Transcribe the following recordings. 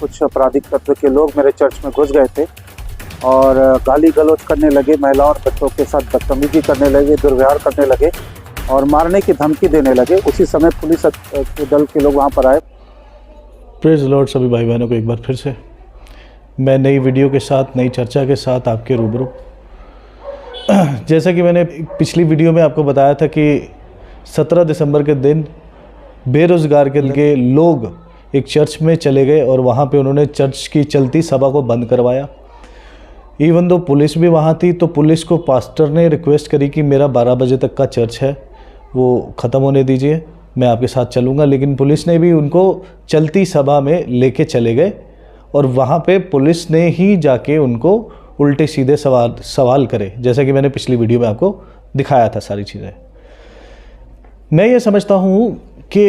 कुछ आपराधिक तत्व के लोग मेरे चर्च में घुस गए थे और गाली गलौज करने लगे, महिलाओं और बच्चों के साथ बदतमीजी करने लगे, दुर्व्यवहार करने लगे और मारने की धमकी देने लगे। उसी समय पुलिस के दल के लोग वहाँ पर आए। प्रेज़ लॉर्ड सभी भाई बहनों को एक बार फिर से मैं नई वीडियो के साथ, नई चर्चा के साथ आपके रूबरू। जैसा कि मैंने पिछली वीडियो में आपको बताया था कि 17 दिसंबर के दिन बेरोज़गार के लोग एक चर्च में चले गए और वहाँ पे उन्होंने चर्च की चलती सभा को बंद करवाया। इवन दो पुलिस भी वहाँ थी, तो पुलिस को पास्टर ने रिक्वेस्ट करी कि मेरा 12 बजे तक का चर्च है, वो ख़त्म होने दीजिए, मैं आपके साथ चलूँगा। लेकिन पुलिस ने भी उनको चलती सभा में लेके चले गए और वहाँ पे पुलिस ने ही जाके उनको उल्टे सीधे सवाल करे, जैसा कि मैंने पिछली वीडियो में आपको दिखाया था सारी चीज़ें। मैं ये समझता हूँ कि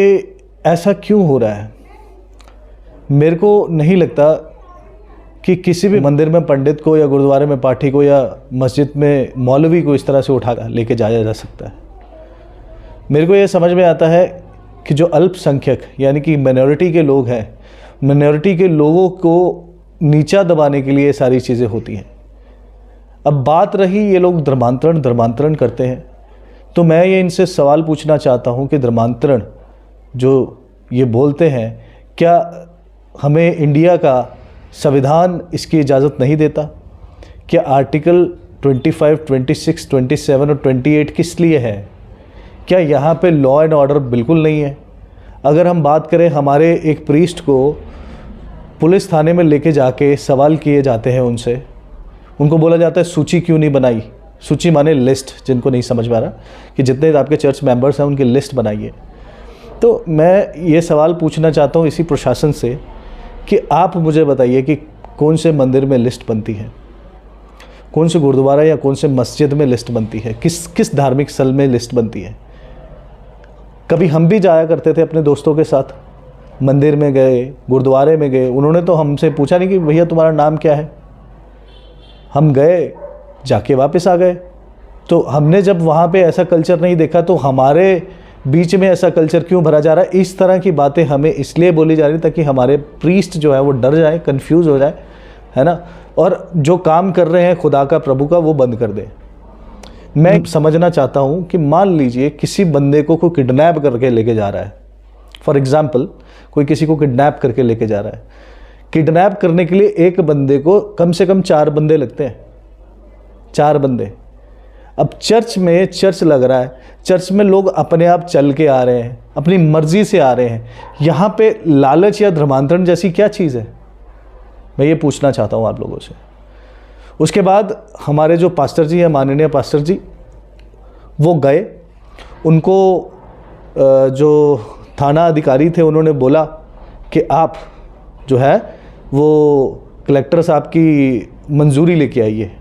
ऐसा क्यों हो रहा है। मेरे को नहीं लगता कि किसी भी मंदिर में पंडित को या गुरुद्वारे में पाठी को या मस्जिद में मौलवी को इस तरह से उठा लेके जाया जा सकता है। मेरे को ये समझ में आता है कि जो अल्पसंख्यक यानी कि माइनॉरिटी के लोग हैं, माइनॉरिटी के लोगों को नीचा दबाने के लिए सारी चीज़ें होती हैं। अब बात रही ये लोग धर्मांतरण करते हैं, तो मैं ये इनसे सवाल पूछना चाहता हूँ कि धर्मांतरण जो ये बोलते हैं, क्या हमें इंडिया का संविधान इसकी इजाज़त नहीं देता? क्या आर्टिकल 25, 26, 27 और 28 किस लिए है? क्या यहाँ पे लॉ एंड ऑर्डर बिल्कुल नहीं है? अगर हम बात करें, हमारे एक प्रीस्ट को पुलिस थाने में लेके जाके सवाल किए जाते हैं उनसे, उनको बोला जाता है सूची क्यों नहीं बनाई। सूची माने लिस्ट, जिनको नहीं समझ में आ रहा कि जितने आपके चर्च मेंबर्स हैं उनकी लिस्ट बनाइए। तो मैं ये सवाल पूछना चाहता हूँ इसी प्रशासन से कि आप मुझे बताइए कि कौन से मंदिर में लिस्ट बनती है, कौन से गुरुद्वारा या कौन से मस्जिद में लिस्ट बनती है, किस धार्मिक स्थल में लिस्ट बनती है। कभी हम भी जाया करते थे अपने दोस्तों के साथ, मंदिर में गए, गुरुद्वारे में गए, उन्होंने तो हमसे पूछा नहीं कि भैया तुम्हारा नाम क्या है। हम गए, जाके वापस आ गए। तो हमने जब वहाँ पे ऐसा कल्चर नहीं देखा, तो हमारे बीच में ऐसा कल्चर क्यों भरा जा रहा है? इस तरह की बातें हमें इसलिए बोली जा रही ताकि हमारे प्रीस्ट जो है वो डर जाए, कंफ्यूज हो जाए, है ना, और जो काम कर रहे हैं खुदा का, प्रभु का, वो बंद कर दें। मैं समझना चाहता हूँ कि मान लीजिए किसी बंदे को कोई किडनैप करके लेके जा रहा है। फॉर एग्जाम्पल, कोई किसी को किडनैप करके लेके जा रहा है। किडनैप करने के लिए एक बंदे को कम से कम 4 बंदे लगते हैं, 4 बंदे। अब चर्च लग रहा है, चर्च में लोग अपने आप चल के आ रहे हैं, अपनी मर्जी से आ रहे हैं। यहाँ पे लालच या धर्मांतरण जैसी क्या चीज़ है? मैं ये पूछना चाहता हूँ आप लोगों से। उसके बाद हमारे जो पास्टर जी हैं, माननीय पास्टर जी, वो गए, उनको जो थाना अधिकारी थे उन्होंने बोला कि आप जो है वो कलेक्टर साहब की मंजूरी लेके आइए,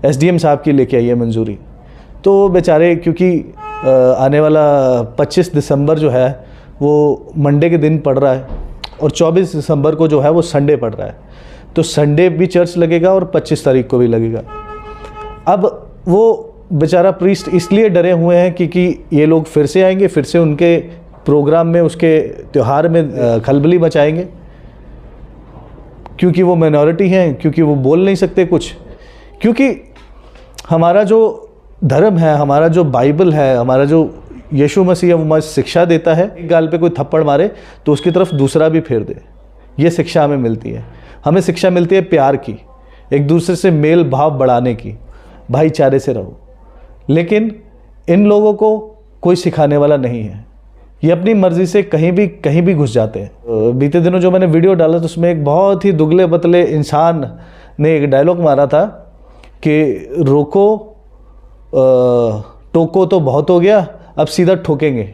SDM साहब की लेके आइए मंजूरी। तो बेचारे, क्योंकि आने वाला 25 दिसंबर जो है वो मंडे के दिन पड़ रहा है और 24 दिसंबर को जो है वो संडे पड़ रहा है, तो संडे भी चर्च लगेगा और 25 तारीख को भी लगेगा। अब वो बेचारा प्रीस्ट इसलिए डरे हुए हैं क्योंकि ये लोग फिर से आएंगे, फिर से उनके प्रोग्राम में, उसके त्यौहार में खलबली मचाएंगे, क्योंकि वो माइनॉरिटी हैं, क्योंकि वो बोल नहीं सकते कुछ। क्योंकि हमारा जो धर्म है, हमारा जो बाइबल है, हमारा जो यीशु मसीह हमें शिक्षा देता है, एक गाल पे कोई थप्पड़ मारे तो उसकी तरफ दूसरा भी फेर दे, ये शिक्षा हमें मिलती है। हमें शिक्षा मिलती है प्यार की, एक दूसरे से मेल भाव बढ़ाने की, भाईचारे से रहो। लेकिन इन लोगों को कोई सिखाने वाला नहीं है, ये अपनी मर्जी से कहीं भी घुस जाते हैं। बीते दिनों जो मैंने वीडियो डाला तो उसमें एक बहुत ही दुगले पतले इंसान ने एक डायलॉग मारा था कि रोको टोको तो बहुत हो गया, अब सीधा ठोकेंगे।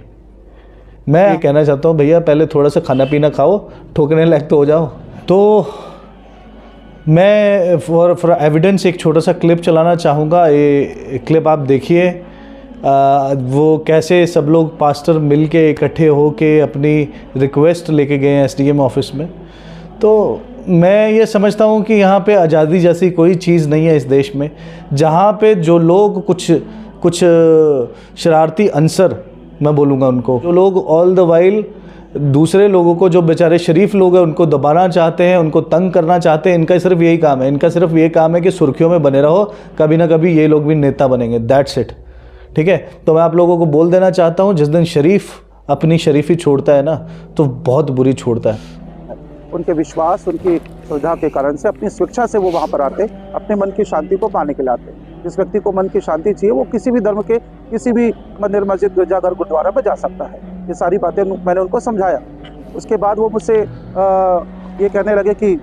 मैं ये कहना चाहता हूँ, भैया पहले थोड़ा सा खाना पीना खाओ, ठोकने लायक तो हो जाओ। तो मैं फॉर एविडेंस एक छोटा सा क्लिप चलाना चाहूँगा। ये क्लिप आप देखिए, वो कैसे सब लोग पास्टर मिल के इकट्ठे हो के अपनी रिक्वेस्ट लेके गए हैं SDM ऑफिस में। तो मैं ये समझता हूँ कि यहाँ पे आज़ादी जैसी कोई चीज़ नहीं है इस देश में, जहाँ पे जो लोग कुछ शरारती अंसर, मैं बोलूँगा उनको, जो लोग ऑल द वाइल दूसरे लोगों को, जो बेचारे शरीफ लोग हैं, उनको दबाना चाहते हैं, उनको तंग करना चाहते हैं। इनका सिर्फ यही काम है, इनका सिर्फ ये काम है कि सुर्खियों में बने रहो, कभी ना कभी ये लोग भी नेता बनेंगे। That's it. ठीक है, तो मैं आप लोगों को बोल देना चाहता हूँ, जिस दिन शरीफ अपनी शरीफी छोड़ता है ना, तो बहुत बुरी छोड़ता है। उनके विश्वास, उनकी श्रद्धा के कारण से, अपनी स्वेच्छा से वो वहाँ पर आते, अपने मन की शांति को पाने के लिए आते। जिस व्यक्ति को मन की शांति चाहिए वो किसी भी धर्म के किसी भी मंदिर, मस्जिद, गिरजाघर, गुरुद्वारा पर जा सकता है। ये सारी बातें मैंने उनको समझाया। उसके बाद वो मुझसे ये कहने लगे कि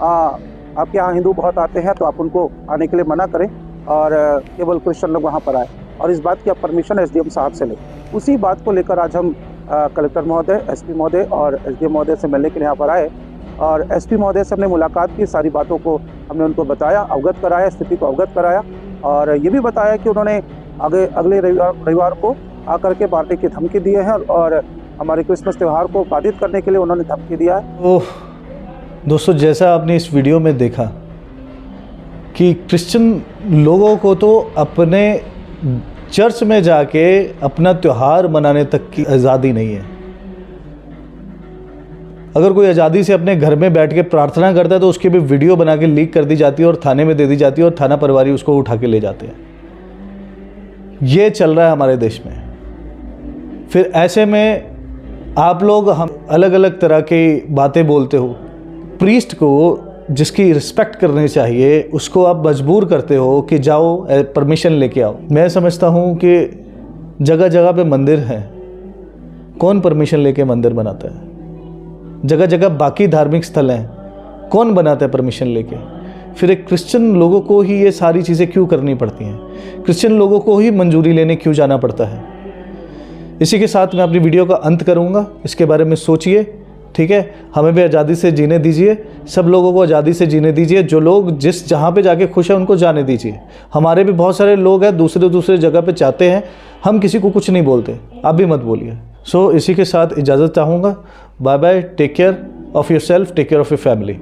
आपके यहाँ हिंदू बहुत आते हैं, तो आप उनको आने के लिए मना करें और केवल क्रिश्चियन लोग वहाँ पर आए, और इस बात की आप परमिशन एसडीएम साहब से लें। उसी बात को लेकर आज हम कलेक्टर महोदय, एसपी महोदय और एसडीएम महोदय से मिलने के लिए यहाँ पर आए, और एसपी महोदय से हमने मुलाकात की। सारी बातों को हमने उनको बताया, अवगत कराया, स्थिति को अवगत कराया, और ये भी बताया कि उन्होंने अगले रविवार को आकर के पार्टी की धमकी दिए हैं, और हमारे क्रिसमस त्यौहार को बाधित करने के लिए उन्होंने धमकी दिया है। ओह दोस्तों, जैसा आपने इस वीडियो में देखा कि क्रिश्चियन लोगों को तो अपने चर्च में जाके अपना त्यौहार मनाने तक की आज़ादी नहीं है। अगर कोई आज़ादी से अपने घर में बैठ के प्रार्थना करता है तो उसकी भी वीडियो बना के लीक कर दी जाती है और थाने में दे दी जाती है, और थाना प्रभारी उसको उठा के ले जाते हैं। ये चल रहा है हमारे देश में। फिर ऐसे में आप लोग हम अलग अलग तरह की बातें बोलते हो। प्रीस्ट को जिसकी रिस्पेक्ट करनी चाहिए उसको आप मजबूर करते हो कि जाओ परमिशन लेके आओ। मैं समझता हूँ कि जगह जगह पे मंदिर हैं, कौन परमिशन लेके मंदिर बनाता है? जगह जगह बाकी धार्मिक स्थल हैं, कौन बनाता है परमिशन लेके? फिर एक क्रिश्चियन लोगों को ही ये सारी चीज़ें क्यों करनी पड़ती हैं? क्रिश्चियन लोगों को ही मंजूरी लेने क्यों जाना पड़ता है? इसी के साथ मैं अपनी वीडियो का अंत करूँगा। इसके बारे में सोचिए, ठीक है? हमें भी आज़ादी से जीने दीजिए, सब लोगों को आज़ादी से जीने दीजिए। जो लोग जिस जहाँ पे जाके खुश हैं उनको जाने दीजिए। हमारे भी बहुत सारे लोग हैं दूसरे जगह पे जाते हैं, हम किसी को कुछ नहीं बोलते, आप भी मत बोलिए। सो इसी के साथ इजाज़त चाहूँगा। Bye bye, take care of yourself, take care of your family.